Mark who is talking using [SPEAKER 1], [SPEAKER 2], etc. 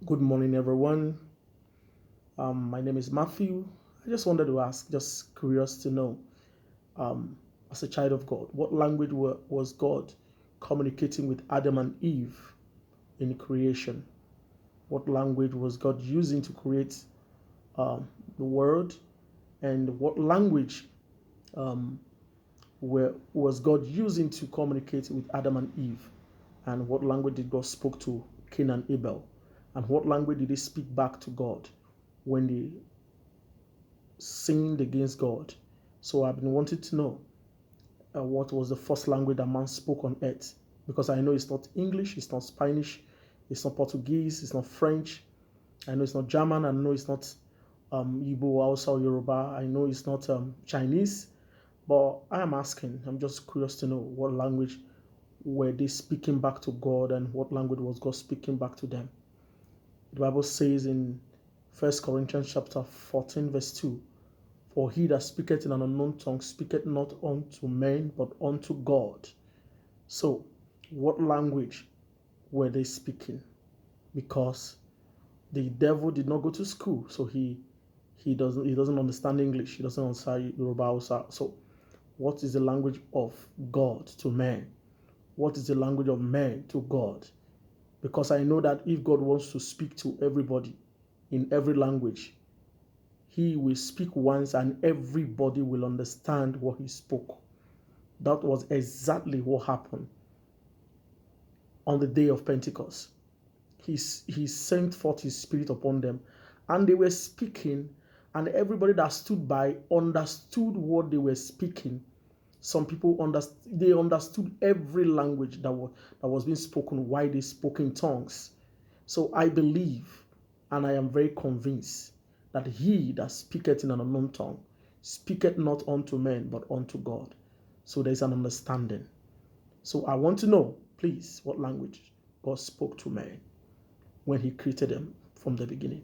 [SPEAKER 1] Good morning, everyone. My name is Matthew. I just wanted to ask, just curious to know, as a child of God, what language was God communicating with Adam and Eve in creation? What language was God using to create the world? And what language um, was God using to communicate with Adam and Eve? And what language did God speak to Cain and Abel? And what language did they speak back to God when they sinned against God? So I've been wanting to know what was the first language that man spoke on earth, because I know it's not English, it's not Spanish, it's not Portuguese, it's not French. I know it's not German. I know it's not Igbo, Hausa, or Yoruba. I know it's not Chinese. But I am asking, I'm just curious to know what language were they speaking back to God, and what language was God speaking back to them. The Bible says in 1 Corinthians chapter 14, verse 2, "For he that speaketh in an unknown tongue speaketh not unto men, but unto God." So, what language were they speaking? Because the devil did not go to school, so he doesn't understand English, he doesn't understand Yoruba also. So, what is the language of God to man? What is the language of man to God? Because I know that if God wants to speak to everybody in every language, he will speak once and everybody will understand what he spoke. That was exactly what happened on the day of Pentecost. He sent forth his spirit upon them, and they were speaking, and everybody that stood by understood what they were speaking. Some people understood every language that was being spoken, why they spoke in tongues. So I believe, and I am very convinced, that he that speaketh in an unknown tongue speaketh not unto men, but unto God. So there is an understanding. So I want to know, please, what language God spoke to man when he created them from the beginning.